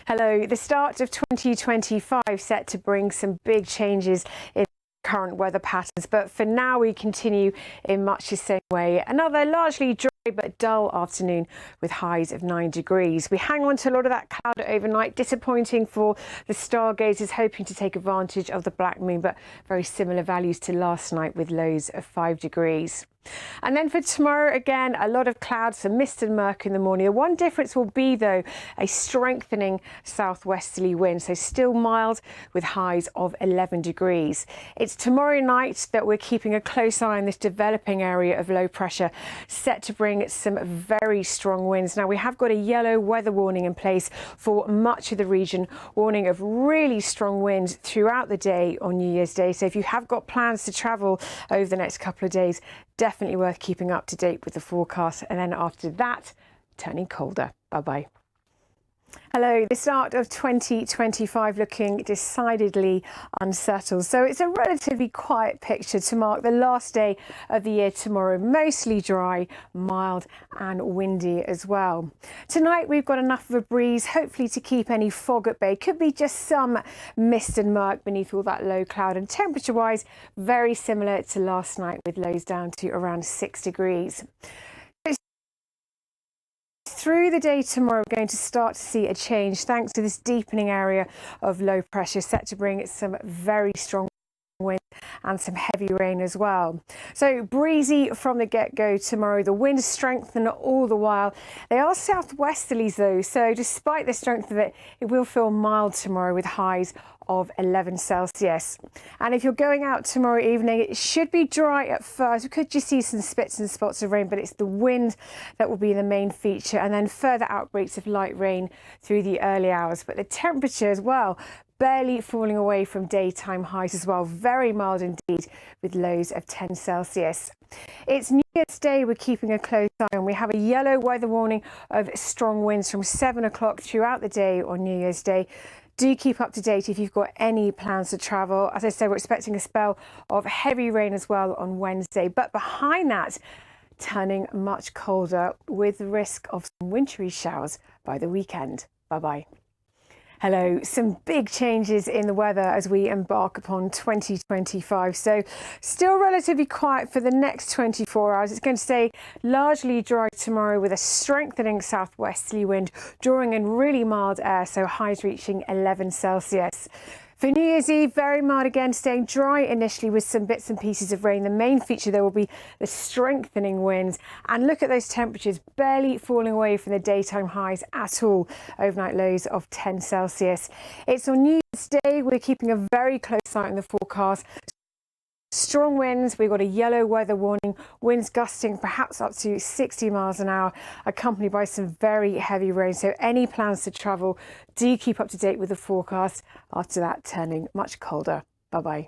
Hello. The start of 2025 set to bring some big changes in current weather patterns, but for now we continue in much the same way. Another largely dry but dull afternoon with highs of 9 degrees. We hang on to a lot of that cloud overnight. Disappointing for the stargazers hoping to take advantage of the black moon, but very similar values to last night with lows of 5 degrees. And then for tomorrow, again, a lot of clouds, some mist and murk in the morning. The one difference will be, though, a strengthening southwesterly wind, so still mild with highs of 11 degrees. It's tomorrow night that we're keeping a close eye on this developing area of low pressure, set to bring some very strong winds. Now, we have got a yellow weather warning in place for much of the region, warning of really strong winds throughout the day on New Year's Day. So if you have got plans to travel over the next couple of days, definitely worth keeping up to date with the forecast. And then after that, turning colder. Bye-bye. Hello. The start of 2025 looking decidedly unsettled. So it's a relatively quiet picture to mark the last day of the year tomorrow. Mostly dry, mild and windy as well. Tonight we've got enough of a breeze, hopefully to keep any fog at bay. Could be just some mist and murk beneath all that low cloud. And temperature-wise, very similar to last night with lows down to around 6 degrees. Through the day tomorrow, we're going to start to see a change thanks to this deepening area of low pressure set to bring some very strong wind and some heavy rain as well. So breezy from the get-go tomorrow. The winds strengthen all the while. They are southwesterlies though, so despite the strength of it, it will feel mild tomorrow with highs of 11 Celsius. And if you're going out tomorrow evening, it should be dry at first. We could just see some spits and spots of rain, but it's the wind that will be the main feature, and then further outbreaks of light rain through the early hours. But the temperature as well, barely falling away from daytime highs as well. Very mild indeed with lows of 10 Celsius. It's New Year's Day we're keeping a close eye on. We have a yellow weather warning of strong winds from 7 o'clock throughout the day on New Year's Day. Do keep up to date if you've got any plans to travel. As I said, we're expecting a spell of heavy rain as well on Wednesday. But behind that, turning much colder with the risk of some wintry showers by the weekend. Bye-bye. Hello. Some big changes in the weather as we embark upon 2025. So still relatively quiet for the next 24 hours. It's going to stay largely dry tomorrow with a strengthening southwesterly wind, drawing in really mild air, so highs reaching 11 Celsius. For New Year's Eve, very mild again, staying dry initially with some bits and pieces of rain. The main feature there will be the strengthening winds. And look at those temperatures, barely falling away from the daytime highs at all. Overnight lows of 10 Celsius. It's on New Year's Day. We're keeping a very close eye on the forecast. Strong winds, we've got a yellow weather warning, winds gusting perhaps up to 60 miles an hour, accompanied by some very heavy rain. So any plans to travel, do keep up to date with the forecast. After that, turning much colder. Bye-bye.